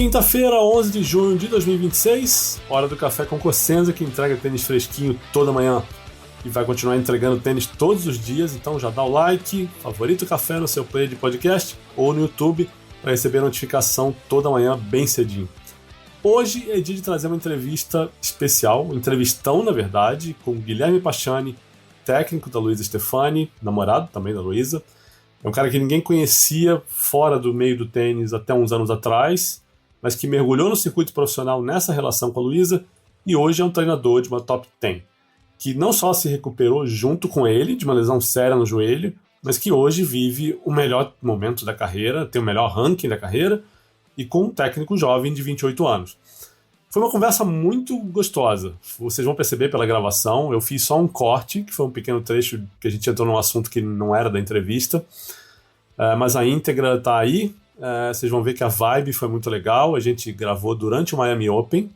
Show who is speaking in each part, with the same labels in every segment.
Speaker 1: Quinta-feira, 11 de junho de 2026, hora do Café com Cossenza, que entrega tênis fresquinho toda manhã e vai continuar entregando tênis todos os dias. Então já dá o like, favorita o café no seu player de podcast ou no YouTube para receber a notificação toda manhã bem cedinho. Hoje é dia de trazer uma entrevista especial, um entrevistão na verdade, com Guilherme Pachani, técnico da Luisa Stefani, namorado também da Luisa. É um cara que ninguém conhecia fora do meio do tênis até uns anos atrás, mas que mergulhou no circuito profissional nessa relação com a Luisa e hoje é um treinador de uma top 10, que não só se recuperou junto com ele de uma lesão séria no joelho, mas que hoje vive o melhor momento da carreira, tem o melhor ranking da carreira e com um técnico jovem de 28 anos. Foi uma conversa muito gostosa, vocês vão perceber pela gravação, eu fiz só um corte, que foi um pequeno trecho que a gente entrou num assunto que não era da entrevista, mas a íntegra está aí. Vocês vão ver que a vibe foi muito legal. A gente gravou durante o Miami Open,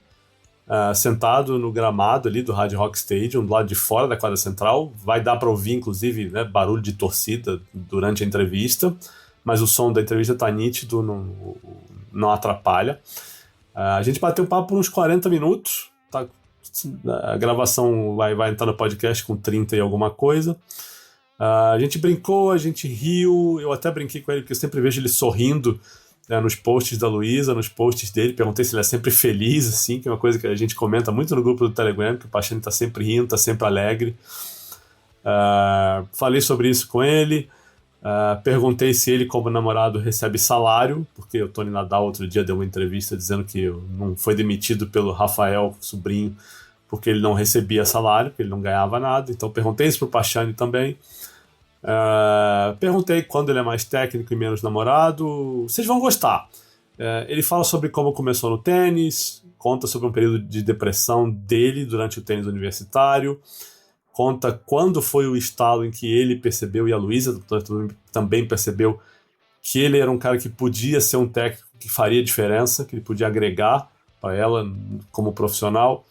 Speaker 1: sentado no gramado ali do Hard Rock Stadium, do lado de fora da quadra central. Vai dar para ouvir, inclusive, né, barulho de torcida durante a entrevista, mas o som da entrevista está nítido, não atrapalha. A gente bateu um papo por uns 40 minutos. Tá? A gravação vai entrar no podcast com 30 e alguma coisa. A gente brincou, a gente riu, eu até brinquei com ele, porque eu sempre vejo ele sorrindo, né, nos posts da Luisa, nos posts dele, perguntei se ele é sempre feliz, assim, que é uma coisa que a gente comenta muito no grupo do Telegram, que o Pachani tá sempre rindo, tá sempre alegre. Falei sobre isso com ele, perguntei se ele, como namorado, recebe salário, porque o Tony Nadal outro dia deu uma entrevista dizendo que não foi demitido pelo Rafael, sobrinho, porque ele não recebia salário, porque ele não ganhava nada. Então perguntei isso pro Pachani também. Perguntei quando ele é mais técnico e menos namorado. Vocês vão gostar. Ele fala sobre como começou no tênis, conta sobre um período de depressão dele durante o tênis universitário, conta quando foi o estalo em que ele percebeu, e a Luisa também percebeu, que ele era um cara que podia ser um técnico que faria diferença, que ele podia agregar para ela como profissional.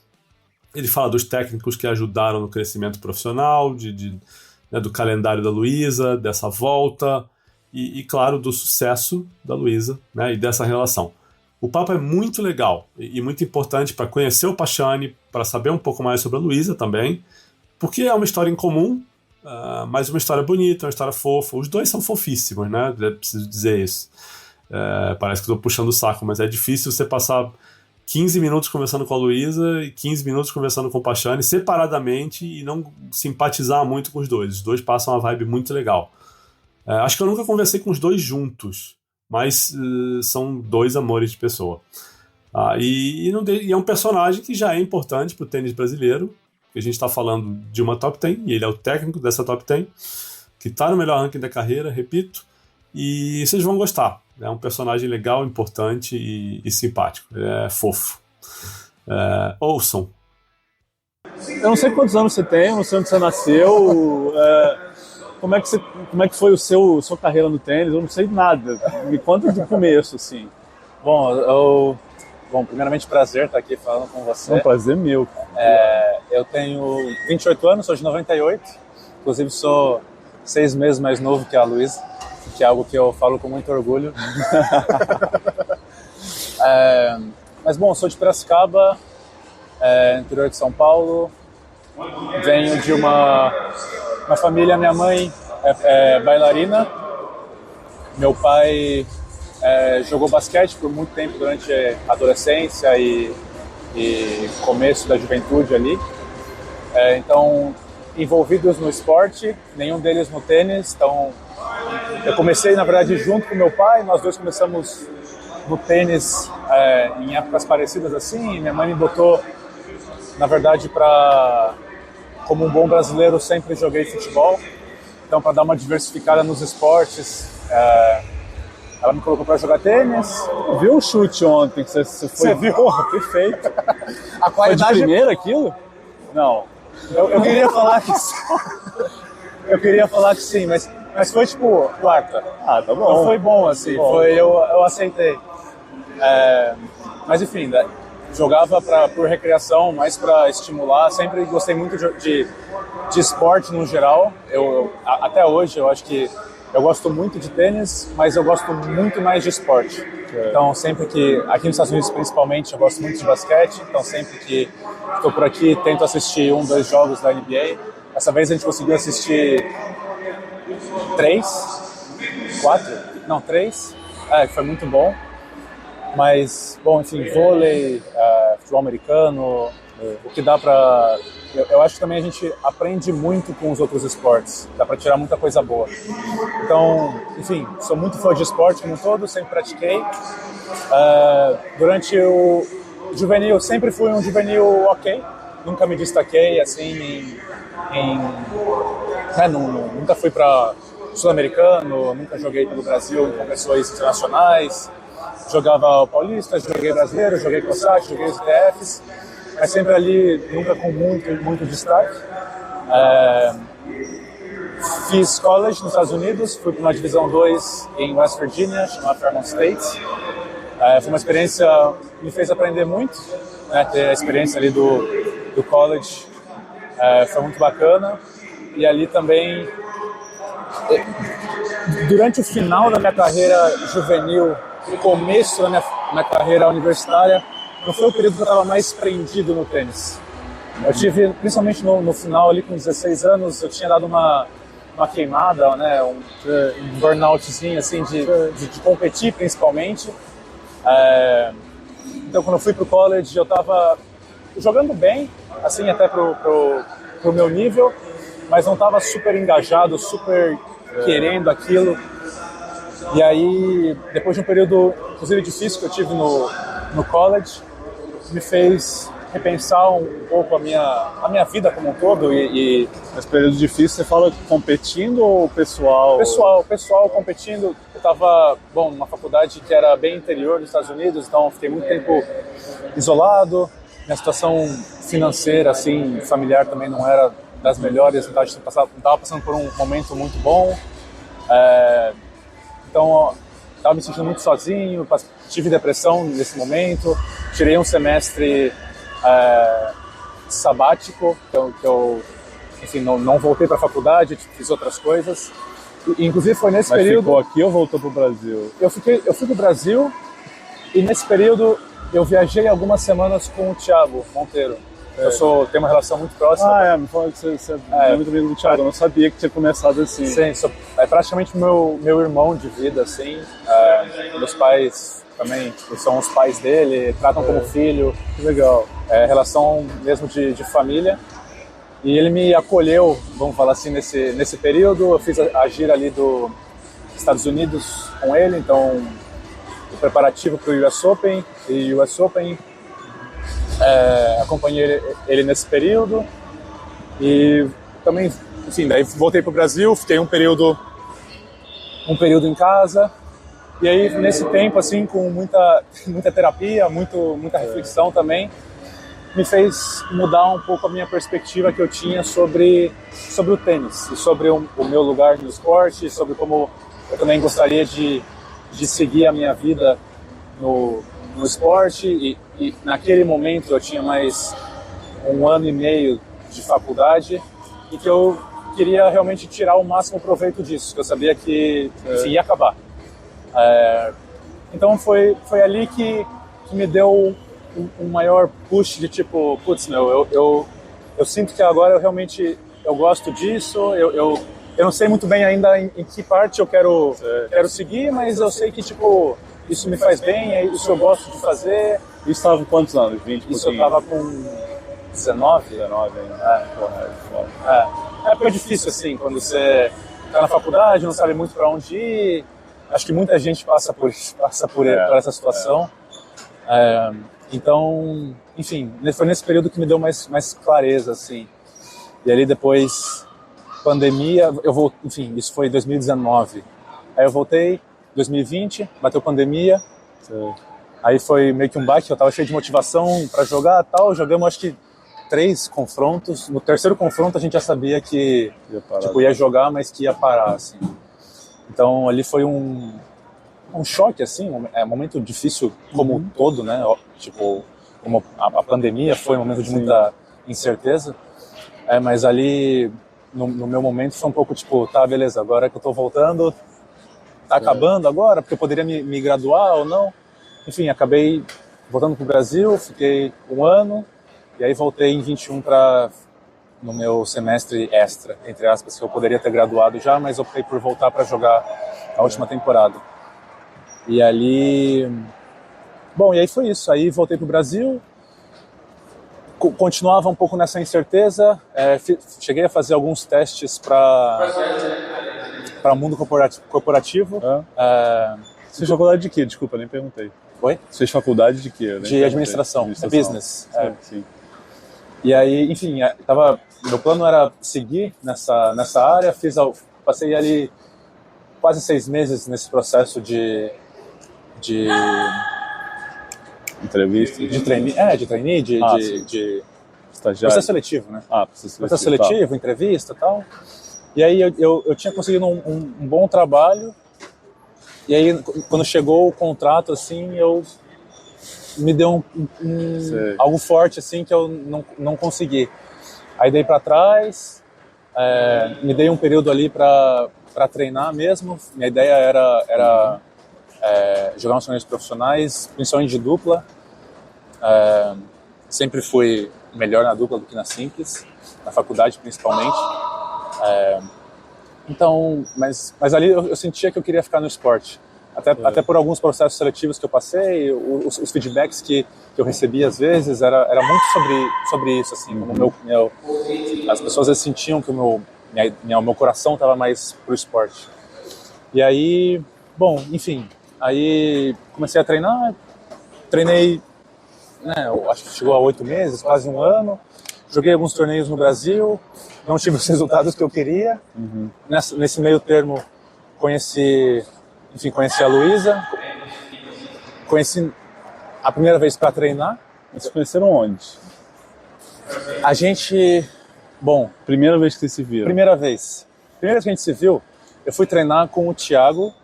Speaker 1: Ele fala dos técnicos que ajudaram no crescimento profissional, né, do calendário da Luisa, dessa volta e, claro, do sucesso da Luisa, né, e dessa relação. O papo é muito legal e muito importante para conhecer o Pachani, para saber um pouco mais sobre a Luisa também, porque é uma história em comum, mas uma história bonita, uma história fofa. Os dois são fofíssimos, né? É preciso dizer isso. Parece que estou puxando o saco, mas é difícil você passar 15 minutos conversando com a Luisa e 15 minutos conversando com o Pachani separadamente e não simpatizar muito com os dois. Os dois passam uma vibe muito legal. Acho que eu nunca conversei com os dois juntos, mas são dois amores de pessoa. E é um personagem que já é importante para o tênis brasileiro, que a gente está falando de uma top 10, e ele é o técnico dessa top 10, que está no melhor ranking da carreira, repito, e vocês vão gostar. É um personagem legal, importante e simpático. É fofo. Ouçam.
Speaker 2: Eu não sei quantos anos você tem, não sei onde você nasceu, como é que foi sua carreira no tênis, eu não sei nada. Me conta do começo, assim.
Speaker 3: Bom, primeiramente prazer estar aqui falando com você.
Speaker 2: É um prazer meu.
Speaker 3: Eu tenho 28 anos, sou de 98, inclusive sou 6 meses mais novo que a Luisa, que é algo que eu falo com muito orgulho. Mas bom, sou de Piracicaba, interior de São Paulo. Venho de uma família, minha mãe é bailarina, meu pai jogou basquete por muito tempo durante a adolescência e começo da juventude ali. Então, envolvidos no esporte, nenhum deles no tênis, então eu comecei, na verdade, junto com meu pai, nós dois começamos no tênis em épocas parecidas assim, minha mãe me botou, na verdade, como um bom brasileiro, sempre joguei futebol, então para dar uma diversificada nos esportes, ela me colocou para jogar tênis.
Speaker 2: Viu o chute ontem que você foi?
Speaker 3: Você viu?
Speaker 2: Porra, perfeito.
Speaker 3: A qualidade...
Speaker 2: Foi de primeira aquilo?
Speaker 3: Não, eu queria falar que eu queria falar que sim, mas foi tipo quarta.
Speaker 2: Tá bom.
Speaker 3: Então foi bom, assim, eu aceitei. Mas enfim, né, jogava por recreação, mais para estimular. Sempre gostei muito de esporte no geral. Até hoje eu acho que eu gosto muito de tênis, mas eu gosto muito mais de esporte. Então, sempre que, aqui nos Estados Unidos principalmente, eu gosto muito de basquete, então sempre que estou por aqui, tento assistir 1, 2 jogos da NBA. Essa vez a gente conseguiu assistir 3, que foi muito bom. Mas, bom, enfim, vôlei, futebol americano, o que dá pra... Eu acho que também a gente aprende muito com os outros esportes, dá pra tirar muita coisa boa. Então, enfim, sou muito fã de esporte como um todo, sempre pratiquei. Durante o juvenil, sempre fui um juvenil ok, nunca me destaquei, assim, nunca fui pra sul-americano, nunca joguei pelo Brasil em competições internacionais. Jogava o Paulista, joguei brasileiro, joguei COSAT, joguei os ITFs, mas sempre ali, nunca com muito destaque. Fiz college nos Estados Unidos, fui para uma divisão 2 em West Virginia, chamada Fairmont State. Foi uma experiência que me fez aprender muito, né, ter a experiência ali do college foi muito bacana. E ali também, durante o final da minha carreira juvenil, no começo da minha carreira universitária, não foi o período que eu estava mais prendido no tênis. Eu tive, principalmente no final, ali com 16 anos, eu tinha dado uma queimada, né, um burnoutzinho, assim, de competir, principalmente. Então, quando eu fui pro college, eu estava jogando bem, assim, até pro meu nível, mas não estava super engajado, super querendo aquilo. E aí, depois de um período, inclusive, difícil que eu tive no college, me fez repensar um pouco a minha vida como um todo.
Speaker 2: Nesse período difícil, você fala competindo ou pessoal?
Speaker 3: Pessoal competindo. Eu estava, numa faculdade que era bem interior dos Estados Unidos, então fiquei muito tempo isolado. Minha situação financeira, assim, familiar também não era das melhores, não estava passando por um momento muito bom. Então, estava me sentindo muito sozinho, tive depressão nesse momento, tirei um semestre sabático, que eu enfim, não voltei para a faculdade, fiz outras coisas. Inclusive foi nesse período...
Speaker 2: Ficou aqui ou voltou para o Brasil?
Speaker 3: Eu fui para o Brasil e nesse período eu viajei algumas semanas com o Thiago Monteiro. Eu tenho uma relação muito próxima.
Speaker 2: Me falou que você é muito amigo do Thiago, eu não sabia que tinha começado assim.
Speaker 3: Sim, é praticamente meu irmão de vida, assim. Meus pais também são os pais dele, tratam como filho.
Speaker 2: Que legal.
Speaker 3: Relação mesmo de família. E ele me acolheu, vamos falar assim, nesse período. Eu fiz a gira ali dos Estados Unidos com ele, então o preparativo para o US Open e US Open. Acompanhei ele nesse período e também, enfim, daí voltei para o Brasil, fiquei um período em casa e aí nesse tempo, assim, com muita terapia, muita reflexão também, me fez mudar um pouco a minha perspectiva que eu tinha sobre o tênis e sobre o meu lugar no esporte, sobre como eu também gostaria de seguir a minha vida no esporte e naquele momento eu tinha mais 1 ano e meio de faculdade e que eu queria realmente tirar o máximo proveito disso, que eu sabia que enfim, ia acabar. Então foi ali que me deu um maior push de tipo, eu sinto que agora eu gosto disso, eu não sei muito bem ainda em que parte eu quero seguir, mas eu sei que tipo isso me faz bem, isso eu gosto de fazer.
Speaker 2: Isso estava com quantos anos? 20?
Speaker 3: Isso eu estava com 19.
Speaker 2: 19 ainda.
Speaker 3: É época difícil, assim, quando você está na faculdade, não sabe muito para onde ir. Acho que muita gente passa por essa situação. Então, enfim, foi nesse período que me deu mais clareza, assim. E ali depois, pandemia, enfim, isso foi em 2019. Aí eu voltei, 2020, bateu pandemia.
Speaker 2: Sim.
Speaker 3: Aí foi meio que um baque, eu estava cheio de motivação para jogar e tal. Jogamos acho que 3 confrontos. No terceiro confronto a gente já sabia que ia jogar, mas que ia parar, assim. Então ali foi um choque, assim, um momento difícil como um todo, né? Tipo, como a pandemia foi um momento de muita incerteza. Mas ali, no meu momento, foi um pouco tipo, tá, beleza, agora que eu tô voltando, tá acabando agora, porque eu poderia me graduar ou não. Enfim, acabei voltando pro Brasil, fiquei um ano, e aí voltei em 21 no meu semestre extra, entre aspas, que eu poderia ter graduado já, mas optei por voltar para jogar a última temporada. E ali... Bom, e aí foi isso. Aí voltei pro Brasil, continuava um pouco nessa incerteza, cheguei a fazer alguns testes para o mundo corporativo.
Speaker 2: Você fez faculdade de quê? Desculpa, nem perguntei.
Speaker 3: Oi?
Speaker 2: Você fez faculdade de quê?
Speaker 3: De administração, business.
Speaker 2: Sim.
Speaker 3: E aí, enfim, meu plano era seguir nessa área, passei ali quase 6 meses nesse processo de
Speaker 2: entrevista?
Speaker 3: De trainee, de
Speaker 2: estagiário.
Speaker 3: Processo seletivo, né? Processo seletivo, entrevista e tal. E aí eu tinha conseguido um bom trabalho, e aí quando chegou o contrato, assim, me deu algo forte, assim, que eu não consegui. Aí dei para trás, me dei um período ali para treinar mesmo. Minha ideia era jogar uns torneios profissionais, principalmente de dupla. Sempre fui melhor na dupla do que na simples, na faculdade principalmente. Então, mas ali eu sentia que eu queria ficar no esporte. Até por alguns processos seletivos que eu passei, os feedbacks que eu recebi às vezes era muito sobre isso, assim, como as pessoas às vezes sentiam que o meu coração estava mais pro esporte. E aí, bom, enfim, aí comecei a treinar, treinei, né, eu acho que chegou a 8 meses, quase um ano, joguei alguns torneios no Brasil, não tive os resultados que eu queria. Nesse meio termo conheci a Luísa, conheci a primeira vez para treinar.
Speaker 2: Vocês conheceram onde?
Speaker 3: A gente, bom...
Speaker 2: Primeira vez que vocês se viram?
Speaker 3: Primeira vez que a gente se viu, eu fui treinar com o Thiago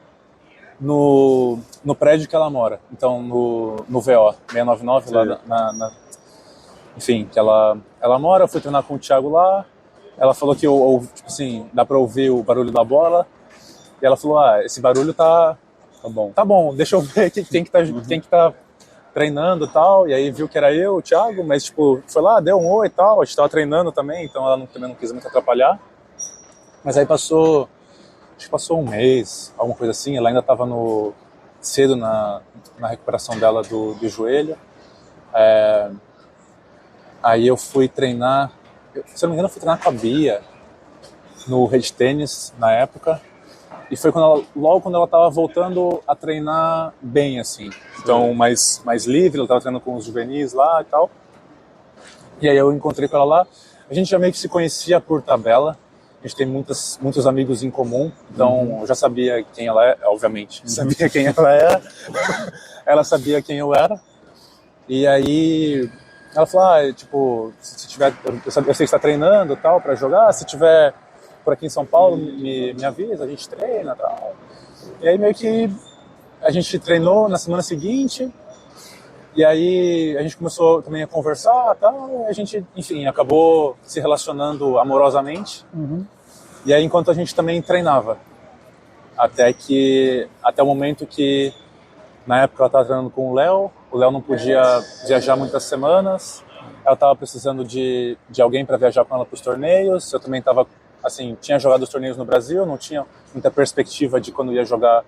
Speaker 3: no prédio que ela mora. Então, no VO 699, sim, lá enfim, que ela mora. Eu fui treinar com o Thiago lá. Ela falou que tipo assim, dá pra ouvir o barulho da bola. E ela falou, esse barulho tá bom, deixa eu ver quem que tá treinando e tal. E aí viu que era eu, o Thiago, mas tipo, foi lá, deu um oi e tal. A gente tava treinando também, então ela também não quis muito atrapalhar. Mas aí acho que passou um mês, alguma coisa assim. Ela ainda tava cedo na recuperação dela do joelho. Aí eu fui treinar, se não me engano, eu fui treinar com a Bia no Rede Tênis na época. E foi logo quando ela estava voltando a treinar bem, assim. Então, mais livre, ela estava treinando com os juvenis lá e tal. E aí eu encontrei com ela lá. A gente já meio que se conhecia por tabela. A gente tem muitos amigos em comum. Então, eu já sabia quem ela é, obviamente. Sabia quem ela era. Ela sabia quem eu era. E aí... Ela falou, tipo, se tiver, eu sei que você está treinando e tal, para jogar, se tiver por aqui em São Paulo, me avisa, a gente treina e tal. E aí meio que a gente treinou na semana seguinte, e aí a gente começou também a conversar e tal, e a gente, enfim, acabou se relacionando amorosamente. E aí enquanto a gente também treinava, até o momento que, na época ela estava treinando com o Léo não podia viajar muitas semanas, ela estava precisando de alguém para viajar com ela para os torneios, eu também estava, assim, tinha jogado os torneios no Brasil, não tinha muita perspectiva de quando ia jogar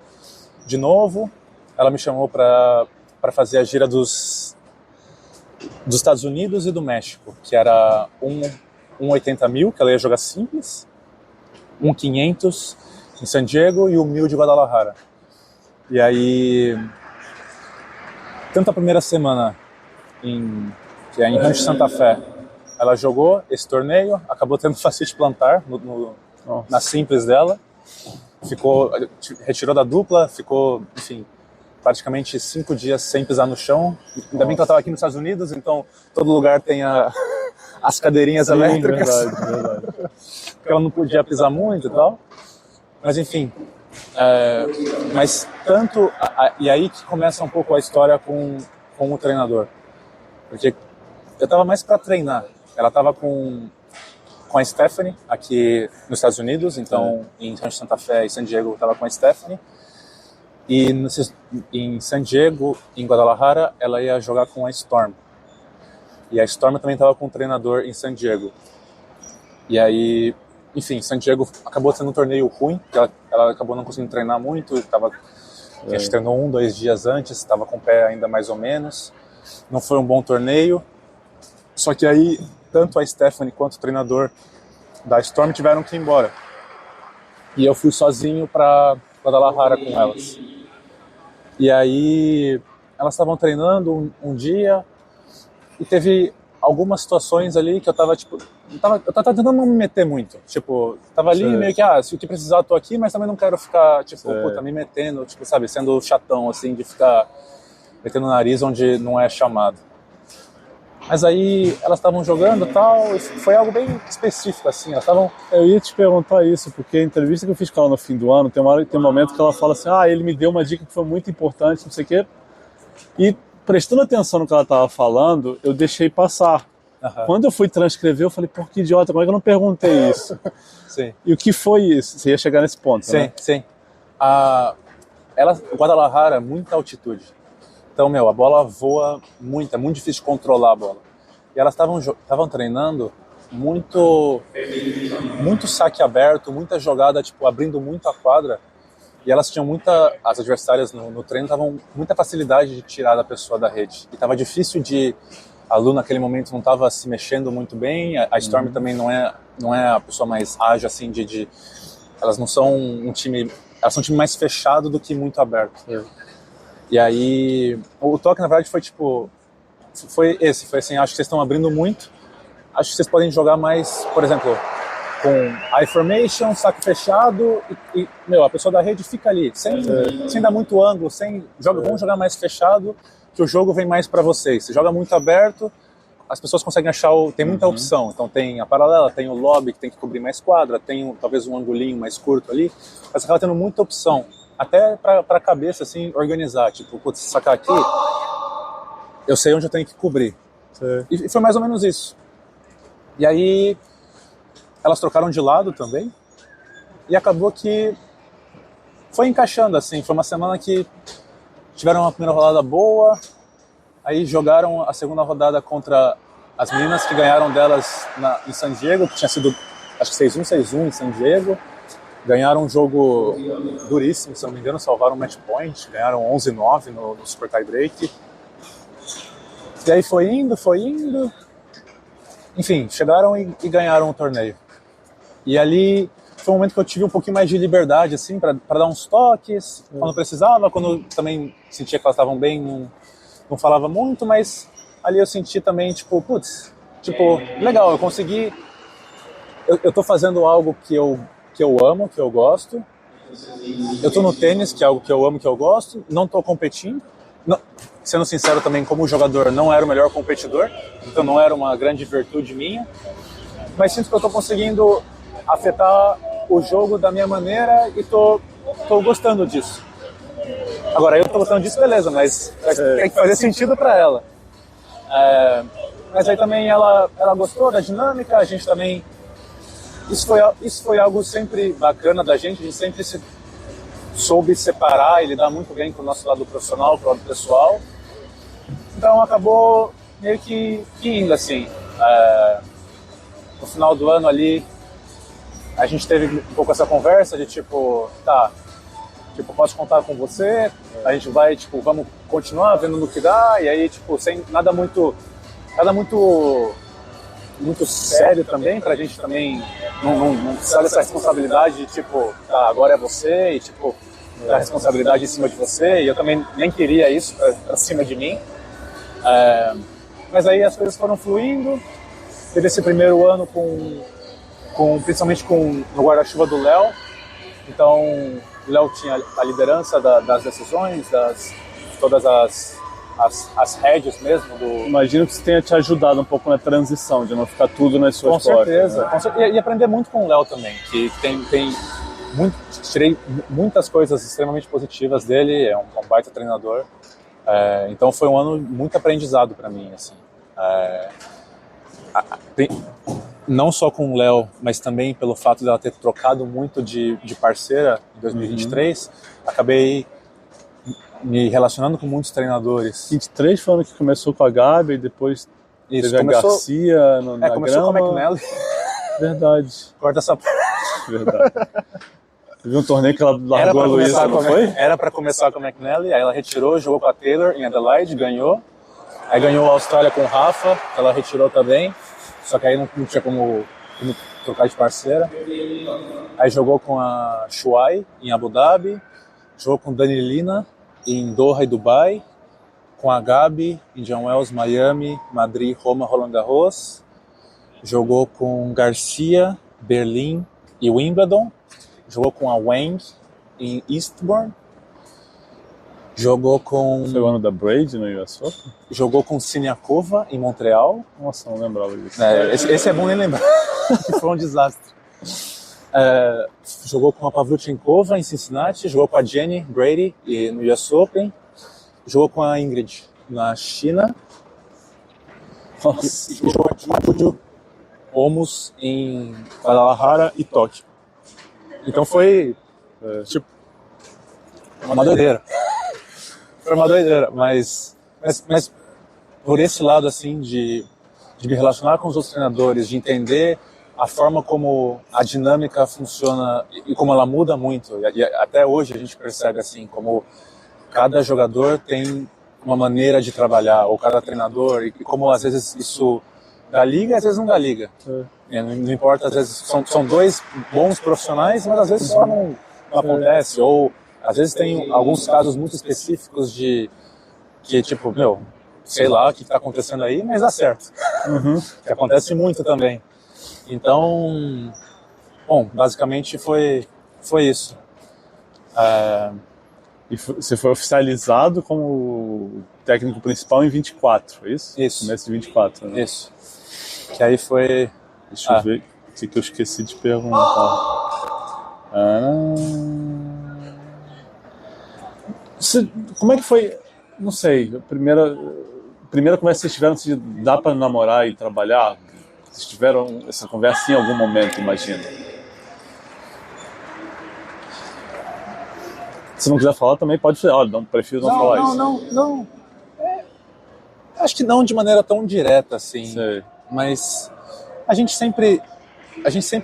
Speaker 3: de novo. Ela me chamou para fazer a gira dos Estados Unidos e do México, que era 80 mil, que ela ia jogar simples, 500 em San Diego e 1000 de Guadalajara. E aí... Tanto a primeira semana, que é em Rancho Santa Fé, ela jogou esse torneio, acabou tendo fascite plantar na simples dela, retirou da dupla, ficou, enfim, praticamente 5 dias sem pisar no chão. Ainda bem que ela estava aqui nos Estados Unidos, então todo lugar tem as cadeirinhas elétricas. Verdade. Porque ela não podia pisar muito e tal. Mas enfim... mas tanto e aí que começa um pouco a história com o treinador, porque eu estava mais para treinar, ela estava com a Stephanie aqui nos Estados Unidos, então em Rancho Santa Fé e San Diego eu estava com a Stephanie, E em San Diego, em Guadalajara, ela ia jogar com a Storm. E a Storm também estava com um treinador em San Diego. E aí, enfim, San Diego acabou sendo um torneio ruim, ela acabou não conseguindo treinar muito, a gente treinou 2 dias antes, estava com o pé ainda mais ou menos. Não foi um bom torneio. Só que aí, tanto a Stephanie quanto o treinador da Storm tiveram que ir embora. E eu fui sozinho para Guadalajara com elas. E aí, elas estavam treinando um dia e teve algumas situações ali que eu tava, tipo, eu tava tentando não me meter muito. Tipo, tava ali meio que, se o que precisar eu tô aqui, mas também não quero ficar, tipo, puta, me metendo, tipo, sabe, sendo chatão, assim, de ficar metendo o nariz onde não é chamado. Mas aí elas estavam jogando e tal, e foi algo bem específico, assim, elas estavam...
Speaker 2: Eu ia te perguntar isso, porque a entrevista que eu fiz com ela no fim do ano, tem um momento que ela fala assim, ele me deu uma dica que foi muito importante, não sei o quê, e prestando atenção no que ela estava falando, eu deixei passar. Quando eu fui transcrever, eu falei, pô, que idiota, como é que eu não perguntei isso?
Speaker 3: Sim.
Speaker 2: E o que foi isso? Você ia chegar nesse ponto,
Speaker 3: sim,
Speaker 2: né?
Speaker 3: Sim. Guadalajara, muita altitude. Então, a bola voa muito, é muito difícil de controlar a bola. E elas estavam treinando muito saque aberto, muita jogada, tipo, abrindo muito a quadra. E elas tinham as adversárias no treino estavam muita facilidade de tirar da pessoa da rede. E estava difícil a Lu naquele momento não estava se mexendo muito bem, a Storm também não é a pessoa mais ágil, assim, elas não são um time, elas são um time mais fechado do que muito aberto. E aí, o toque, na verdade, foi assim, acho que vocês estão abrindo muito, acho que vocês podem jogar mais, por exemplo, com eye formation, saque fechado, e a pessoa da rede fica ali, sem dar muito ângulo, vamos jogar mais fechado, que o jogo vem mais para vocês. Se joga muito aberto, as pessoas conseguem achar, tem muita opção, então tem a paralela, tem o lobby, que tem que cobrir mais quadra, tem talvez um angulinho mais curto ali, mas você acaba tendo muita opção. Até para a cabeça, assim, organizar. Tipo, putz, se sacar aqui, eu sei onde eu tenho que cobrir. E foi mais ou menos isso. E aí, elas trocaram de lado também. E acabou que foi encaixando, assim. Foi uma semana que tiveram uma primeira rodada boa. Aí jogaram a segunda rodada contra as meninas que ganharam delas em San Diego, que tinha sido, acho que 6-1, 6-1 em San Diego. Ganharam um jogo duríssimo, se não me engano, salvaram um match point, ganharam 11-9 no Super Tie Break. E aí foi indo. Enfim, chegaram e ganharam o torneio. E ali foi um momento que eu tive um pouquinho mais de liberdade, assim, para dar uns toques, quando precisava, quando também sentia que elas estavam bem, não falava muito, mas ali eu senti também, tipo, legal, eu consegui, eu tô fazendo algo que eu amo, que eu gosto. Eu tô no tênis, que é algo que eu amo, que eu gosto. Não tô competindo. Não, sendo sincero também, como jogador, não era o melhor competidor. Então não era uma grande virtude minha. Mas sinto que eu tô conseguindo afetar o jogo da minha maneira e tô gostando disso. Agora, eu tô gostando disso, beleza, mas tem que fazer sentido para ela. Mas aí também ela gostou da dinâmica, a gente também... Isso foi algo sempre bacana da gente, a gente sempre soube separar e lidar muito bem com o nosso lado profissional, com o lado pessoal. Então acabou meio que indo, assim. No final do ano ali, a gente teve um pouco essa conversa de posso contar com você, a gente vai, vamos continuar vendo no que dá, e aí, sem nada muito sério também, pra gente também não precisar dessa responsabilidade de agora é você, e a responsabilidade em cima de você, e eu também nem queria isso pra cima de mim. Mas aí as coisas foram fluindo, teve esse primeiro ano principalmente no guarda-chuva do Léo, então o Léo tinha a liderança das decisões, todas as rédeas mesmo.
Speaker 2: Imagino que isso tenha te ajudado um pouco na transição, de não ficar tudo nas suas
Speaker 3: costas. Com certeza.
Speaker 2: Né?
Speaker 3: E aprender muito com o Léo também, que tirei muitas coisas extremamente positivas dele, é um baita treinador. Então foi um ano muito aprendizado para mim, assim. Não só com o Léo, mas também pelo fato dela ter trocado muito de parceira em 2023, acabei me relacionando com muitos treinadores.
Speaker 2: 23 foi ano que começou com a Gabi, depois teve a Garcia na
Speaker 3: começou
Speaker 2: grama.
Speaker 3: com a McNally.
Speaker 2: Verdade.
Speaker 3: Corta essa parte.
Speaker 2: Verdade. Teve um torneio que ela largou a Luísa, não foi?
Speaker 3: Era para começar com a McNally, aí ela retirou, jogou com a Taylor em Adelaide, ganhou. Aí ganhou a Austrália com o Rafa, ela retirou também, só que aí não tinha como trocar de parceira. Aí jogou com a Shuai em Abu Dhabi, jogou com Danilina em Doha e Dubai, com a Gabi, Indian Wells, Miami, Madrid, Roma, Roland Garros. Jogou com Garcia, Berlim e Wimbledon. Jogou com a Wang em Eastbourne. Jogou com...
Speaker 2: Foi o ano da Braid no US Open?
Speaker 3: Jogou com Siniakova em Montreal.
Speaker 2: Nossa, não lembrava disso.
Speaker 3: Esse é bom nem lembrar, que foi um desastre. Jogou com a Pavlyuchenkova em Cincinnati. Jogou com a Jenny Brady no US Open. Jogou com a Ingrid na China.
Speaker 2: Nossa.
Speaker 3: E jogou com a Juju Omos em Guadalajara e Tóquio. Então foi tipo uma doideira. Foi uma doideira, mas por esse lado assim de me relacionar com os outros treinadores, de entender a forma como a dinâmica funciona e como ela muda muito. E até hoje a gente percebe assim como cada jogador tem uma maneira de trabalhar, ou cada treinador, e como às vezes isso dá liga, às vezes não dá liga. Não importa, às vezes são dois bons profissionais, mas às vezes só não acontece, ou às vezes tem alguns casos muito específicos de que tipo, sei lá o que está acontecendo aí, mas dá certo. Que acontece muito também. Então, bom, basicamente foi isso.
Speaker 2: E você foi oficializado como técnico principal em 24, é isso?
Speaker 3: Isso.
Speaker 2: Começo de 24, né?
Speaker 3: Isso. Que aí foi...
Speaker 2: Deixa eu ver o que eu esqueci de perguntar. Como é que foi? Não sei, a primeira conversa que vocês tiveram, se dá para namorar e trabalhar? Vocês tiveram essa conversa em algum momento, imagina? Se não quiser falar, também pode falar. Olha, prefiro não falar isso.
Speaker 3: Não. Acho que não de maneira tão direta assim.
Speaker 2: Sei.
Speaker 3: Mas a gente sempre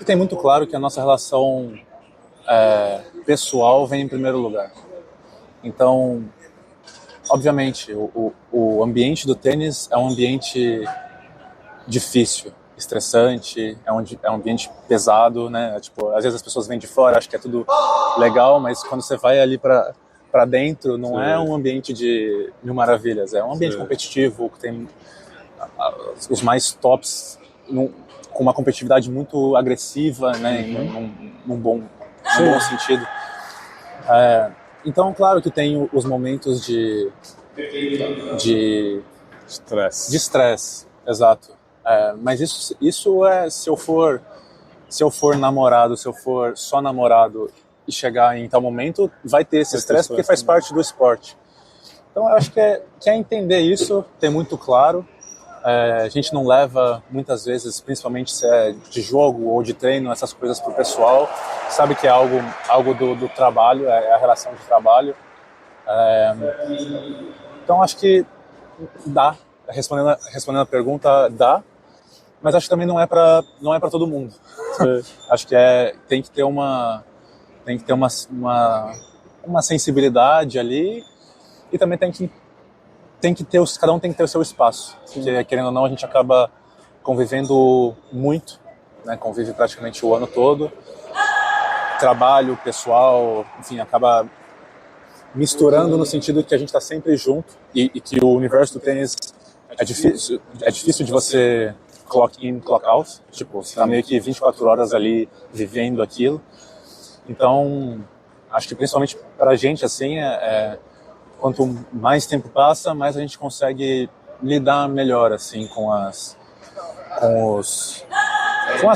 Speaker 3: tem muito claro que a nossa relação pessoal vem em primeiro lugar. Então, obviamente, o ambiente do tênis é um ambiente difícil, estressante, é um ambiente pesado, né? Tipo, às vezes as pessoas vêm de fora, acham que é tudo legal, mas quando você vai ali para dentro, não é um ambiente de mil maravilhas, é um ambiente competitivo, que tem os mais tops com uma competitividade muito agressiva, né? Num bom sentido. Então, claro que tem os momentos de estresse, exato. Mas isso é se eu for namorado, se eu for só namorado e chegar em tal momento, vai ter esse estresse porque faz parte do esporte. Então eu acho que é entender isso, ter muito claro. A gente não leva muitas vezes, principalmente se é de jogo ou de treino, essas coisas pro pessoal. Sabe que é algo do trabalho, é a relação de trabalho. Então acho que dá, respondendo a pergunta, dá. Mas acho que também não é para todo mundo. Acho que tem que ter uma sensibilidade ali, e também tem que ter cada um tem que ter o seu espaço. Porque, querendo ou não, a gente acaba convivendo muito, né? Convive praticamente o ano todo. Trabalho, pessoal, enfim, acaba misturando no sentido que a gente está sempre junto e que o universo do tênis é difícil de você clock in, clock out. Tipo, você está meio que 24 horas ali vivendo aquilo. Então, acho que principalmente para a gente, assim, quanto mais tempo passa, mais a gente consegue lidar melhor, assim, com as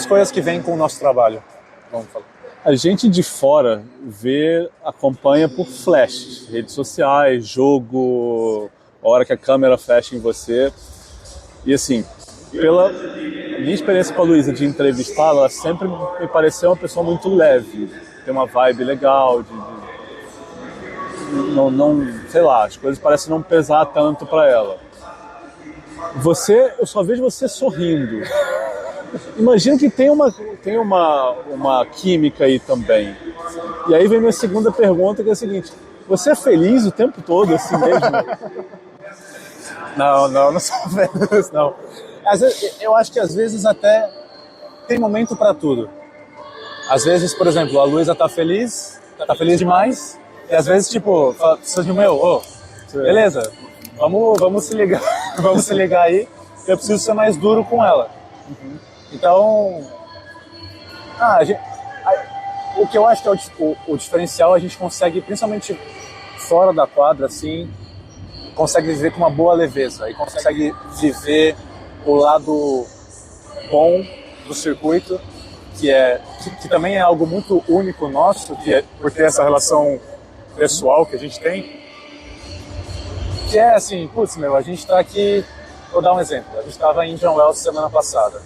Speaker 3: coisas que vêm com o nosso trabalho. Vamos falar.
Speaker 2: A gente de fora acompanha por flash, redes sociais, jogo, a hora que a câmera fecha em você. E assim, pela minha experiência com a Luísa de entrevistar, ela sempre me pareceu uma pessoa muito leve, tem uma vibe legal, sei lá, as coisas parecem não pesar tanto para ela. Eu só vejo você sorrindo. Imagino que tem uma química aí também. E aí vem minha segunda pergunta, que é a seguinte: você é feliz o tempo todo, assim mesmo?
Speaker 3: Não sou feliz, não. Eu acho que às vezes até tem momento para tudo. Às vezes, por exemplo, a Luísa tá feliz demais, e às vezes, tipo, fala, beleza, vamos se ligar, vamos se ligar aí, que eu preciso ser mais duro com ela. Então, o que eu acho que é o diferencial, a gente consegue, principalmente fora da quadra, assim, consegue viver com uma boa leveza, e consegue viver o lado bom do circuito, que também é algo muito único nosso, por ter essa relação pessoal que a gente tem, que é assim, a gente tá aqui, vou dar um exemplo, a gente estava em Indian Wells semana passada,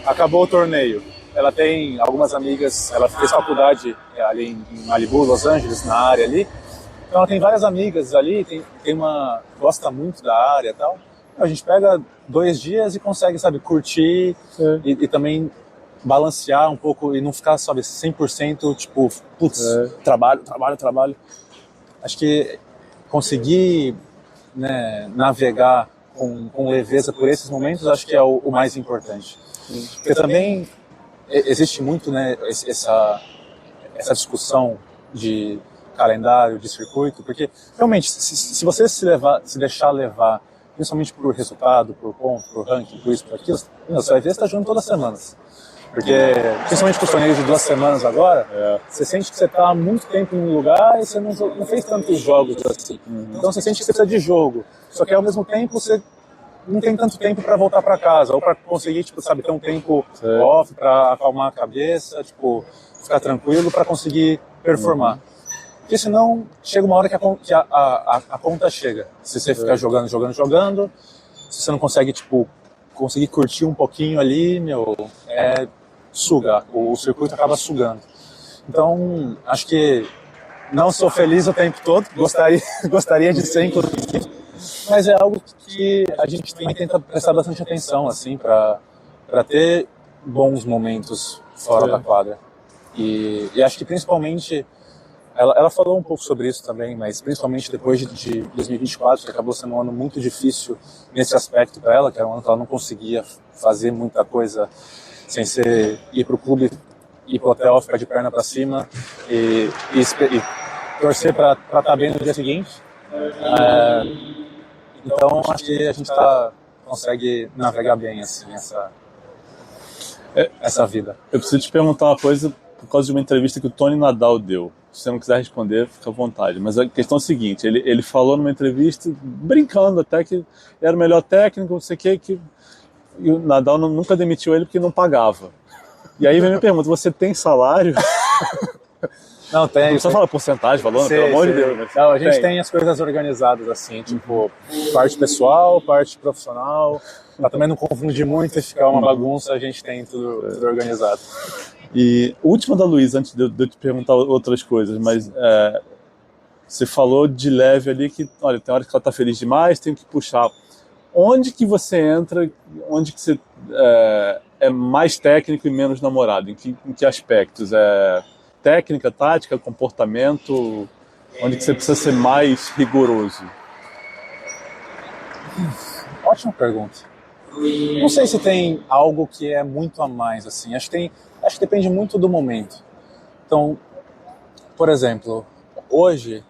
Speaker 3: acabou o torneio, ela tem algumas amigas, ela fez faculdade ali em Malibu, Los Angeles, na área ali, então ela tem várias amigas ali, gosta muito da área e tal, a gente pega 2 dias e consegue, curtir e também balancear um pouco e não ficar, 100% tipo, trabalho. Acho que conseguir, né, navegar com leveza por esses momentos, acho que é o mais importante. Porque também existe muito, né, essa discussão de calendário, de circuito, porque realmente, se você se deixar levar, principalmente por resultado, por ponto, por ranking, por isso, por aquilo, você vai ver que você está jogando todas as semanas. Porque, principalmente com os torneios de 2 semanas agora, você sente que você está há muito tempo em um lugar e você não fez tantos jogos assim. Então você sente que você precisa de jogo. Só que ao mesmo tempo você não tem tanto tempo para voltar para casa, ou para conseguir, ter um tempo off para acalmar a cabeça, ficar tranquilo para conseguir performar. Porque senão chega uma hora que a conta chega. Se você ficar jogando, se você não consegue, conseguir curtir um pouquinho ali, suga, o circuito acaba sugando. Então, acho que não sou feliz o tempo todo, gostaria de ser, inclusive, mas é algo que a gente tenta prestar bastante atenção, assim, para ter bons momentos fora da quadra. E acho que principalmente, ela falou um pouco sobre isso também, mas principalmente depois de 2024, que acabou sendo um ano muito difícil nesse aspecto para ela, que era um ano que ela não conseguia fazer muita coisa sem ser ir para o clube, ir para o hotel, ficar de perna para cima e torcer para estar bem no dia seguinte. Então acho que a gente consegue navegar bem assim, essa vida.
Speaker 2: Eu preciso te perguntar uma coisa por causa de uma entrevista que o Tony Nadal deu. Se você não quiser responder, fica à vontade. Mas a questão é a seguinte, ele falou numa entrevista, brincando até, que era o melhor técnico, não sei o que e o Nadal nunca demitiu ele porque não pagava. E aí vem a minha pergunta, você tem salário?
Speaker 3: Não, tem. Não
Speaker 2: precisa falar porcentagem, valor, pelo amor de Deus.
Speaker 3: Não, a gente tem as coisas organizadas, assim, parte pessoal, parte profissional, pra também não confundir muito e ficar uma bagunça, a gente tem tudo organizado.
Speaker 2: E última da Luísa, antes de eu te perguntar outras coisas, mas você falou de leve ali que, olha, tem hora que ela tá feliz demais, tem que puxar. Onde que você entra, onde que você é mais técnico e menos namorado? Em que aspectos? Técnica, tática, comportamento? Onde que você precisa ser mais rigoroso?
Speaker 3: Ótima pergunta. Não sei se tem algo que é muito a mais, assim. Acho que depende muito do momento. Então, por exemplo, hoje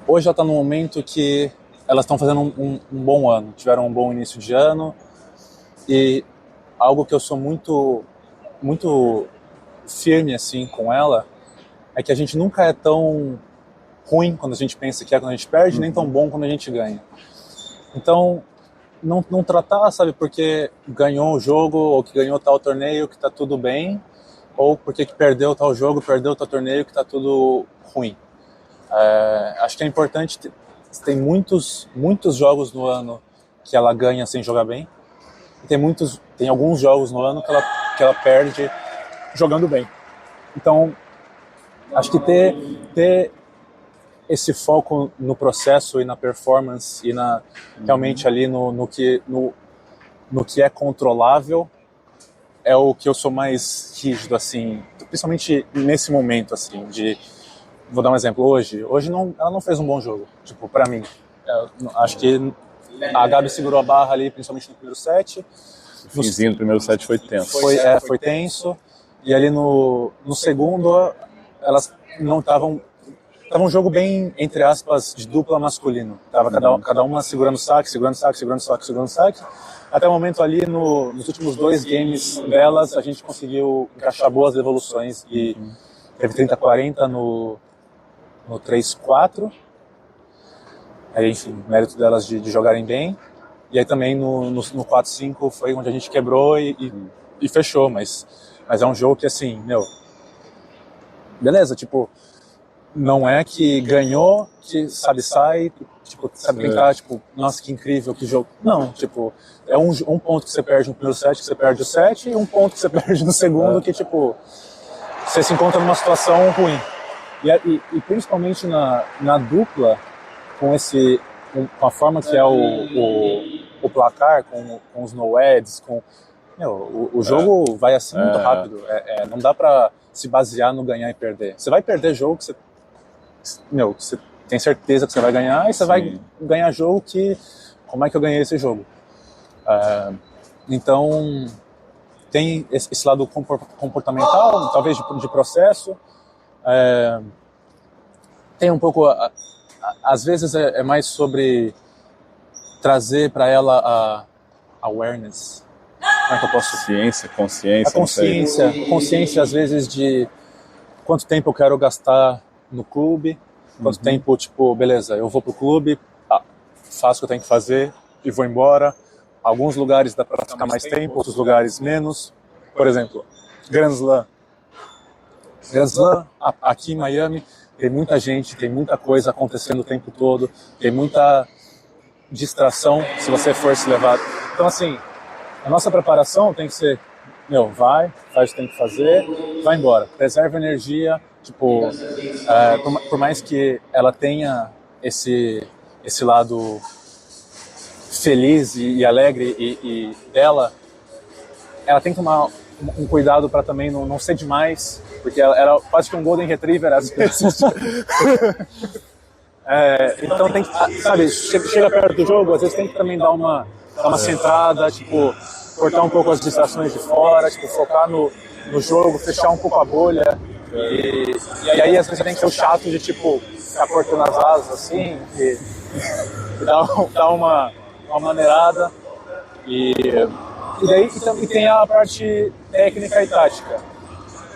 Speaker 3: ela está num momento que elas estão fazendo um bom ano, tiveram um bom início de ano, e algo que eu sou muito, muito firme assim com ela é que a gente nunca é tão ruim quando a gente pensa que é quando a gente perde, nem tão bom quando a gente ganha. Então, não tratar, porque ganhou o jogo, ou que ganhou tal torneio, que tá tudo bem, ou porque que perdeu tal jogo, perdeu tal torneio, que tá tudo ruim. Acho que é importante, tem muitos jogos no ano que ela ganha sem jogar bem, e tem alguns jogos no ano que ela perde jogando bem. Então, acho que ter esse foco no processo e na performance e realmente ali no que é controlável é o que eu sou mais rígido, assim, principalmente nesse momento, assim, vou dar um exemplo, hoje ela não fez um bom jogo, tipo, pra mim. Acho que a Gabi segurou a barra ali, principalmente no primeiro set.
Speaker 2: O finzinho do primeiro set foi tenso.
Speaker 3: Foi tenso. E ali no segundo, elas não estavam... Tava um jogo bem, entre aspas, de dupla masculino. Tava cada uma segurando saque. Até o momento ali, nos últimos 2 games delas, a gente conseguiu encaixar boas evoluções. E teve 30-40 no 3-4. Aí, enfim, mérito delas de jogarem bem. E aí também no 4-5 foi onde a gente quebrou e fechou. Mas é um jogo que, assim, beleza, tipo, não é que ganhou, que sai, tipo, sabe brincar, tipo, nossa, que incrível, que jogo. Não, tipo, é um ponto que você perde no primeiro set, que você perde o set, e um ponto que você perde no segundo, que, tipo, você se encontra numa situação ruim. E principalmente na dupla, com a forma que é o placar, com os no-ads, o jogo vai assim muito rápido. Não dá pra se basear no ganhar e perder. Você vai perder jogo que você tem certeza que você vai ganhar, e você vai ganhar jogo que... Como é que eu ganhei esse jogo? Então, tem esse lado comportamental, talvez de processo. Tem um pouco... Às vezes é mais sobre trazer para ela a awareness. Como é que eu posso...
Speaker 2: Consciência.
Speaker 3: A consciência, às vezes, de quanto tempo eu quero gastar no clube, quanto tempo, tipo, beleza, eu vou pro clube, faço o que eu tenho que fazer e vou embora. Alguns lugares dá para ficar mais tempo, outros lugares menos. Por exemplo, Grand Slam, aqui em Miami, tem muita gente, tem muita coisa acontecendo o tempo todo, tem muita distração se você for se levar. Então, assim, a nossa preparação tem que ser, faz o que tem que fazer, vai embora, preserva energia, tipo, por mais que ela tenha esse lado feliz e alegre e dela, ela tem que tomar um cuidado para também não ser demais, porque ela era quase que um Golden Retriever às vezes. Então tem que, sabe, chega perto do jogo, às vezes tem que também dar uma centrada, tipo, cortar um pouco as distrações de fora, tipo, focar no jogo, fechar um pouco a bolha. E aí às vezes tem que ser o chato de, tipo, ficar cortando as asas assim e dar uma maneirada. E daí tem a parte técnica e tática,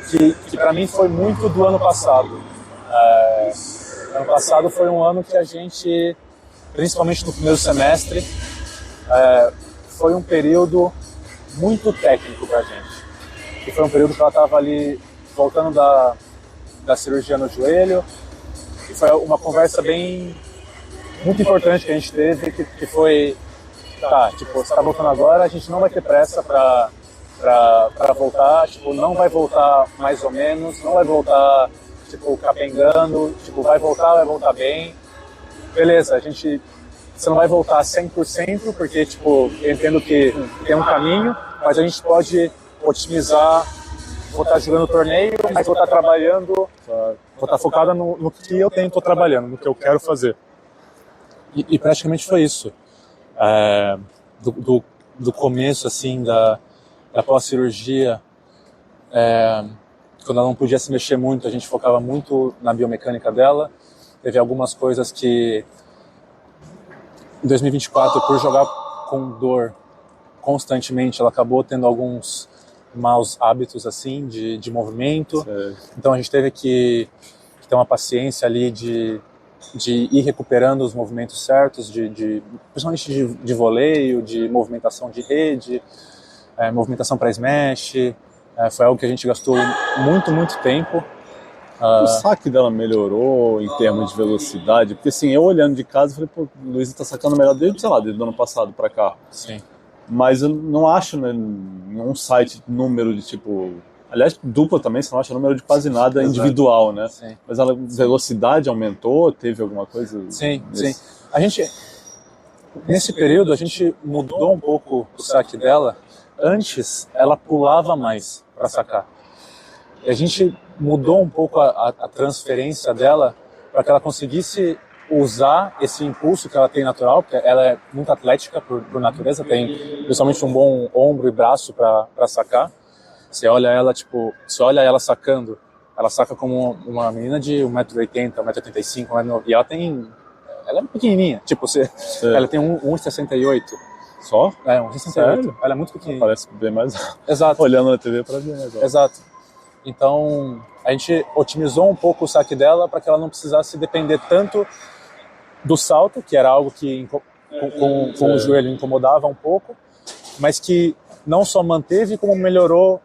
Speaker 3: que para mim foi muito do ano passado. Ano passado foi um ano que a gente, principalmente no primeiro semestre, foi um período muito técnico pra gente. E foi um período que ela estava ali voltando da cirurgia no joelho, e foi uma conversa muito importante que a gente teve, que foi, tipo, você tá voltando agora, a gente não vai ter pressa pra voltar, tipo, não vai voltar mais ou menos, não vai voltar, tipo, capengando, tipo, vai voltar bem. Beleza, você não vai voltar 100%, porque, tipo, eu entendo que tem um caminho, mas a gente pode otimizar, vou estar jogando o torneio, mas vou estar trabalhando, vou estar focada no que eu estou trabalhando, no que eu quero fazer. E praticamente foi isso. Do começo, assim, da pós-cirurgia, quando ela não podia se mexer muito, a gente focava muito na biomecânica dela. Teve algumas coisas que, em 2024, por jogar com dor constantemente, ela acabou tendo alguns maus hábitos, assim, de movimento. Então a gente teve que ter uma paciência ali de ir recuperando os movimentos certos, principalmente de voleio, de movimentação de rede, movimentação para smash. Foi algo que a gente gastou muito tempo.
Speaker 2: O saque dela melhorou em termos de velocidade, porque assim, eu olhando de casa, falei, pô, o Luiz tá sacando melhor desde o ano passado pra cá.
Speaker 3: Sim.
Speaker 2: Mas eu não acho, né, nenhum site número de tipo Aliás, dupla também, você não acha número de quase nada individual, né?
Speaker 3: Sim.
Speaker 2: Mas a velocidade aumentou? Teve alguma coisa?
Speaker 3: Sim. A gente, nesse período, a gente mudou um pouco o saque dela. Antes, ela pulava mais para sacar. E a gente mudou um pouco a transferência dela para que ela conseguisse usar esse impulso que ela tem natural, porque ela é muito atlética por natureza, tem principalmente um bom ombro e braço para sacar. Você olha ela sacando, ela saca como uma menina de 1,80m, 1,85m, e ela é pequenininha, tipo, ela tem 1,68m.
Speaker 2: Só?
Speaker 3: É, 1,68m.
Speaker 2: Sério?
Speaker 3: Ela é muito pequenininha.
Speaker 2: Parece bem mais
Speaker 3: Exato.
Speaker 2: olhando na TV para ver agora.
Speaker 3: Exato. Então, a gente otimizou um pouco o saque dela para que ela não precisasse depender tanto do salto, que era algo que com o joelho incomodava um pouco, mas que não só manteve, como melhorou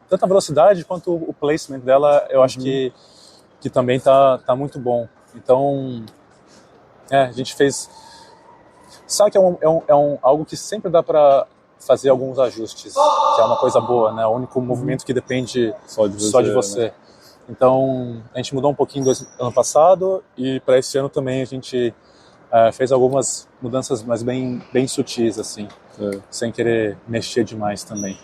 Speaker 3: tanto a velocidade quanto o placement dela. Eu acho que também tá muito bom. Então, a gente fez... Saque é algo que sempre dá para fazer alguns ajustes, que é uma coisa boa, né? O único movimento que depende só de você. Né? Então, a gente mudou um pouquinho do ano passado, e para esse ano também a gente fez algumas mudanças, mas bem sutis, assim, sem querer mexer demais também.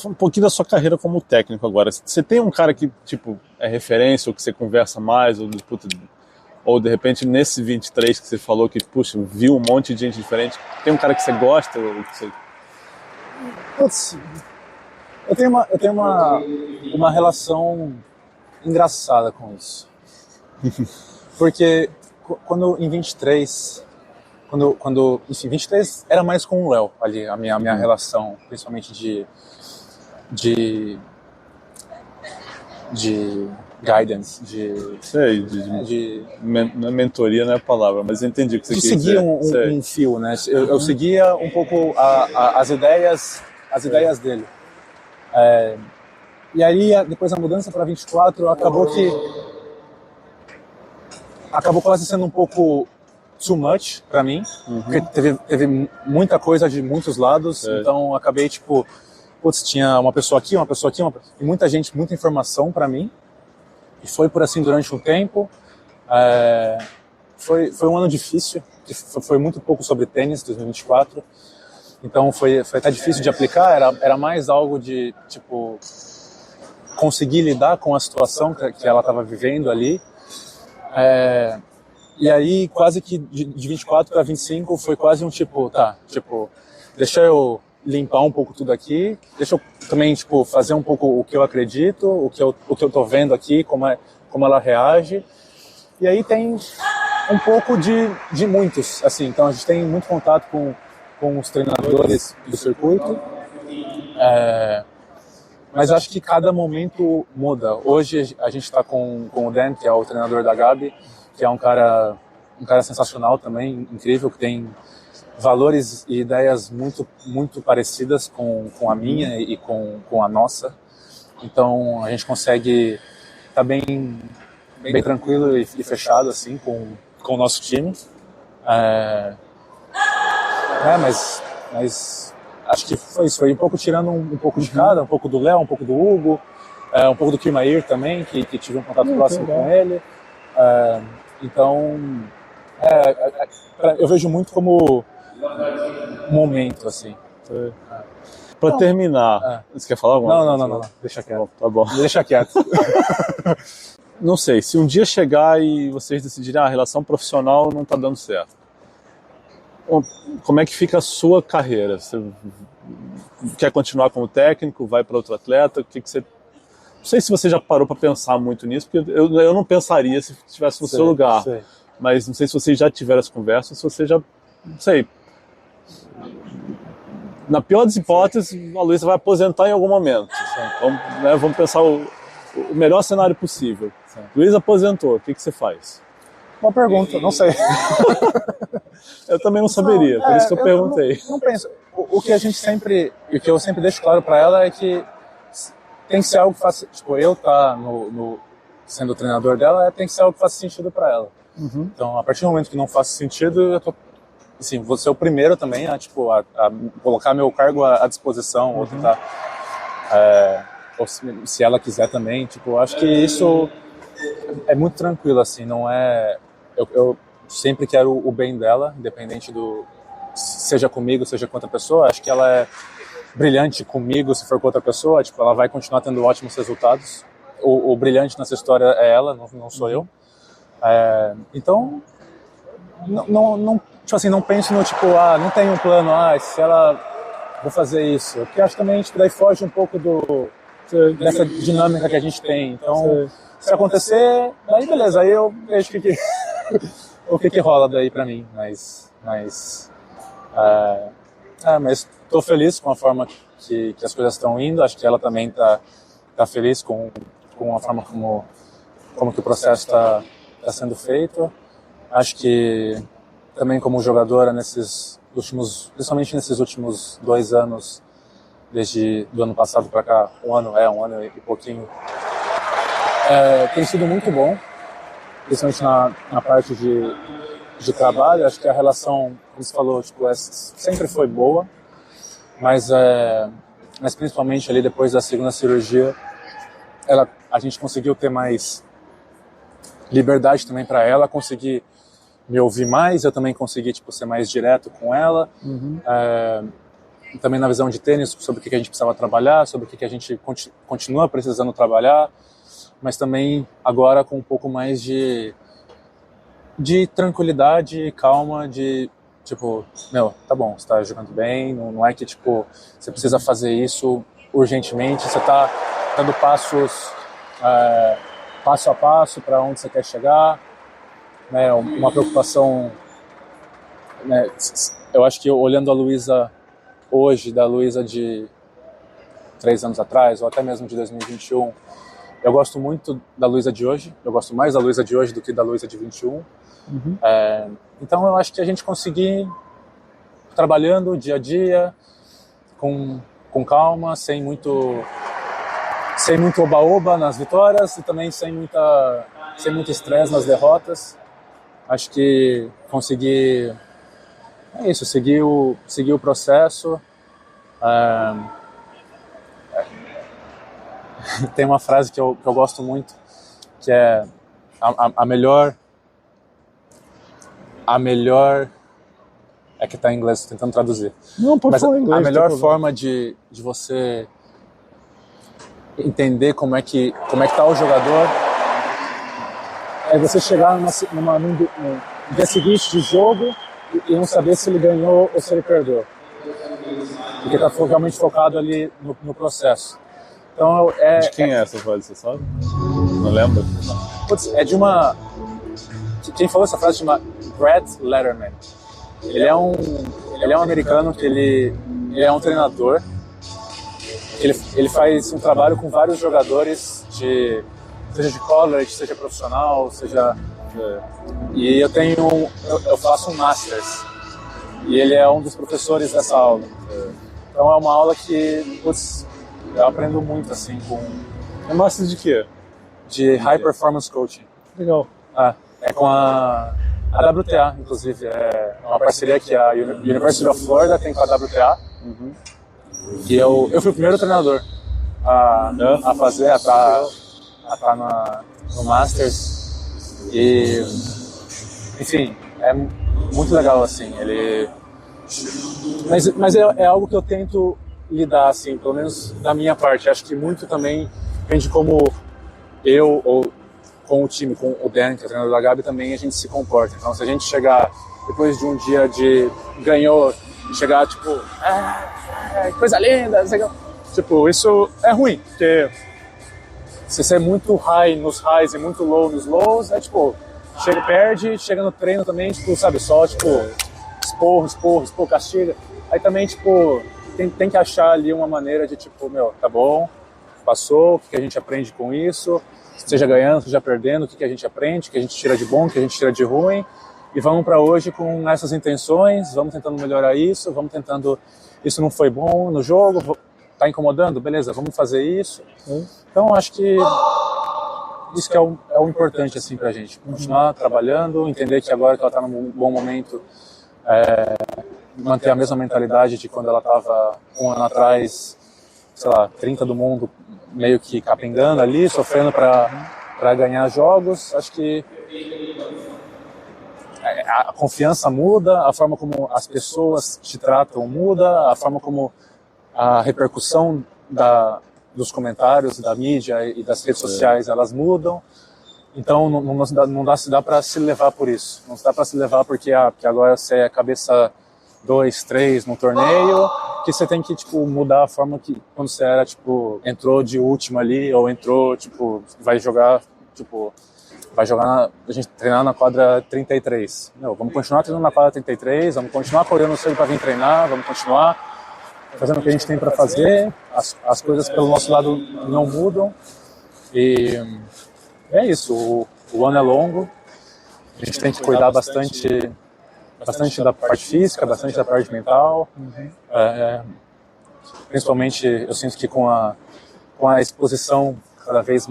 Speaker 2: Um pouquinho da sua carreira como técnico agora. Você tem um cara que, tipo, é referência, ou que você conversa mais, ou de repente nesse 23 que você falou que, puxa, viu um monte de gente diferente, tem um cara que você gosta? Ou que você...
Speaker 3: Putz, eu tenho uma relação engraçada com isso. Porque quando em 23... Enfim, 23 era mais com o Léo ali, a minha relação, principalmente de guidance,
Speaker 2: não é mentoria, não é a palavra, mas eu entendi o que você quis dizer.
Speaker 3: De seguir um fio, né? Eu seguia um pouco as ideias dele. E aí, depois da mudança para 24, acabou quase sendo um pouco too much para mim, porque teve muita coisa de muitos lados, então acabei, tipo, tinha uma pessoa aqui, e muita gente, muita informação para mim, e foi por assim durante um tempo. Foi um ano difícil, foi muito pouco sobre tênis, 2024, então foi até difícil de aplicar, era mais algo de, tipo, conseguir lidar com a situação que ela estava vivendo ali. E aí, quase que de 24 para 25 foi quase um deixa eu limpar um pouco tudo aqui, deixa eu também, tipo, fazer um pouco o que eu acredito, o que eu tô vendo aqui, como ela reage. E aí tem um pouco de muitos, assim, então a gente tem muito contato com os treinadores do circuito, mas acho que cada momento muda. Hoje a gente está com o Dan, que é o treinador da Gabi, que é um cara sensacional também, incrível, que tem valores e ideias muito, muito parecidas com a minha e com a nossa. Então a gente consegue estar bem tranquilo e fechado assim com o nosso time. Mas acho que foi isso, foi um pouco tirando um pouco de cada, um pouco do Léo, um pouco do Hugo, um pouco do Kirmair também, que tive um contato próximo com ele. Então, eu vejo muito como momento, assim.
Speaker 2: Para terminar, você quer falar alguma coisa?
Speaker 3: Não, deixa quieto.
Speaker 2: Tá bom.
Speaker 3: Deixa quieto.
Speaker 2: Não sei, se um dia chegar e vocês decidirem a relação profissional não está dando certo, como é que fica a sua carreira? Você quer continuar como técnico? Vai para outro atleta? O que você... Não sei se você já parou para pensar muito nisso, porque eu não pensaria se estivesse no seu lugar. Sei. Mas não sei se vocês já tiveram essa conversa, se você já... Não sei. Na pior das hipóteses, a Luísa vai aposentar em algum momento. Vamos pensar o melhor cenário possível. Luísa aposentou, o que você faz?
Speaker 3: Boa pergunta, não sei.
Speaker 2: Eu também não saberia, por isso que eu perguntei.
Speaker 3: Não penso. O que eu sempre deixo claro para ela é que tem que ser algo que faça... Tipo, eu sendo o treinador dela, tem que ser algo que faça sentido para ela. Então, a partir do momento que não faça sentido, eu tô assim, vou ser o primeiro também a colocar meu cargo à disposição, ou tentar, ou se ela quiser também, tipo, acho que isso é muito tranquilo, assim, não é... Eu sempre quero o bem dela, independente seja comigo, seja com outra pessoa. Acho que ela é brilhante comigo, se for com outra pessoa, tipo, ela vai continuar tendo ótimos resultados. O brilhante nessa história é ela, não sou eu. Então, tipo assim, não penso no tipo, não tenho um plano, se ela vou fazer isso. Porque acho também, tipo, daí foge um pouco dessa dinâmica que a gente tem. Então, se acontecer, daí beleza, aí eu vejo o que rola daí pra mim. Mas estou feliz com a forma que as coisas estão indo. Acho que ela também tá feliz com a forma como que o processo está sendo feito. Acho que também como jogadora principalmente nesses últimos 2 anos, desde do ano passado para cá, um ano e pouquinho, tem sido muito bom, principalmente na parte de trabalho. Acho que a relação, como você falou, tipo, sempre foi boa, mas principalmente ali depois da segunda cirurgia, a gente conseguiu ter mais liberdade também para ela, conseguir me ouvir mais, eu também consegui, tipo, ser mais direto com ela. Também na visão de tênis, sobre o que a gente precisava trabalhar, sobre o que a gente continua precisando trabalhar, mas também agora com um pouco mais de tranquilidade e calma, de tipo, tá bom, você tá jogando bem, não é que, tipo, você precisa fazer isso urgentemente, você tá dando passos passo a passo para onde você quer chegar, né? Uma preocupação, né? Eu acho que olhando a Luísa hoje, da Luísa de 3 anos atrás, ou até mesmo de 2021, eu gosto muito da Luísa de hoje, eu gosto mais da Luísa de hoje do que da Luísa de 21. Então eu acho que a gente conseguir, trabalhando dia a dia, com calma, sem muito oba-oba nas vitórias e também sem muito estresse nas derrotas. Acho que conseguir seguir o processo. Tem uma frase que eu gosto muito, que é a melhor é que está em inglês, tô tentando traduzir.
Speaker 2: Não, pode falar em inglês.
Speaker 3: A melhor forma de você entender como é que tá o jogador é você chegar no dia seguinte de jogo e não saber se ele ganhou ou se ele perdeu, porque tá realmente focado ali no processo. Então
Speaker 2: de quem é essa frase, você sabe? Não lembra?
Speaker 3: É de uma... Quem falou essa frase chama Brad Letterman. Ele é um americano que ele é um treinador. Ele faz um trabalho com vários jogadores, seja de college, seja profissional, seja... E eu faço um Masters. E ele é um dos professores dessa aula. Então é uma aula que, eu aprendo muito, assim,
Speaker 2: É Masters de quê?
Speaker 3: De High Performance Coaching.
Speaker 2: Legal.
Speaker 3: É com a WTA, inclusive. É uma parceria que a University of Florida tem com a WTA. E eu fui o primeiro treinador a estar no Masters. E, enfim, é muito legal, assim. Mas é algo que eu tento lidar, assim, pelo menos da minha parte. Acho que muito também depende de como eu, ou com o time, com o Dan, que é o treinador da Gabi, também a gente se comporta. Então, se a gente chegar depois de um dia de ganhou, e chegar tipo, coisa linda, tipo, isso é ruim, porque se você é muito high nos highs e muito low nos lows, tipo, chega no treino também, tipo, sabe, só, tipo, esporro, castiga. Aí também, tipo, tem que achar ali uma maneira de, tipo, tá bom, passou, o que a gente aprende com isso, seja ganhando, seja perdendo, o que a gente aprende, o que a gente tira de bom, o que a gente tira de ruim, e vamos para hoje com essas intenções, vamos tentando melhorar isso, vamos tentando, isso não foi bom no jogo, tá incomodando, beleza, vamos fazer isso. Então, acho que isso que é o importante, assim, pra gente, continuar trabalhando, entender que agora que ela tá num bom momento, manter a mesma mentalidade de quando ela estava um ano atrás, sei lá, 30 do mundo, meio que capengando ali, sofrendo para ganhar jogos. Acho que a confiança muda, a forma como as pessoas te tratam muda, a forma como a repercussão dos comentários, da mídia e das redes sociais, elas mudam. Então não dá para se levar por isso. Não dá para se levar porque agora você é cabeça 2, 3 no torneio, que você tem que mudar a forma que quando você era entrou de último ali, ou entrou vai jogar a gente treinar na quadra 33. Não, vamos continuar treinando na quadra 33, vamos continuar acordando cedo para vir treinar, vamos continuar fazendo o que a gente tem para fazer. As coisas pelo nosso lado não mudam. E é isso, o ano é longo, a gente tem que cuidar bastante da parte física, bastante da parte mental. Principalmente, eu sinto que com a exposição cada vez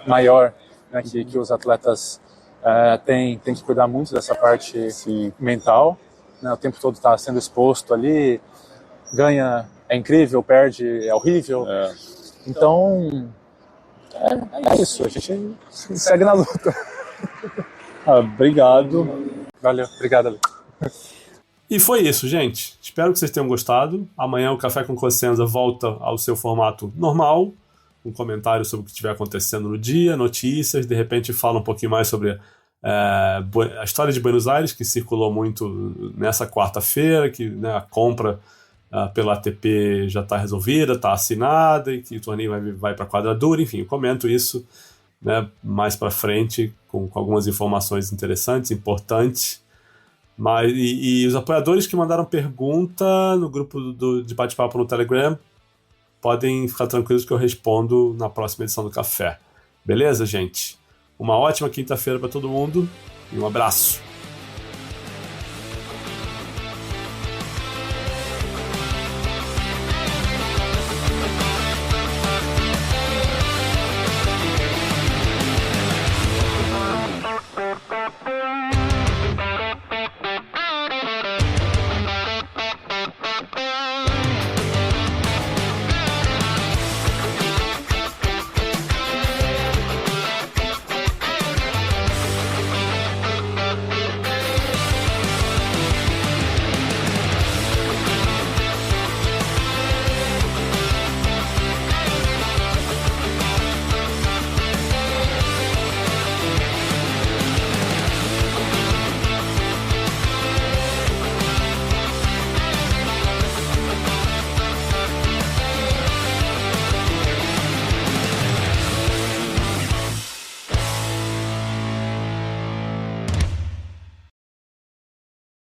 Speaker 3: maior, né, que os atletas têm que cuidar muito dessa parte mental. Né, o tempo todo está sendo exposto ali, ganha, é incrível, perde, é horrível. Então, é isso, a gente segue na luta.
Speaker 2: Obrigado.
Speaker 3: Valeu, obrigado, Ale.
Speaker 1: E foi isso, gente. Espero que vocês tenham gostado. Amanhã o Café com Cossenza volta ao seu formato normal, um comentário sobre o que estiver acontecendo no dia, notícias, de repente fala um pouquinho mais sobre a história de Buenos Aires, que circulou muito nessa quarta-feira, que, né, a compra pela ATP já está resolvida, está assinada, e que o torneio vai para a quadradura. Enfim, eu comento isso, né, mais para frente, com algumas informações interessantes, importantes. E os apoiadores que mandaram pergunta no grupo de bate-papo no Telegram podem ficar tranquilos que eu respondo na próxima edição do Café. Beleza, gente? Uma ótima quinta-feira para todo mundo e um abraço!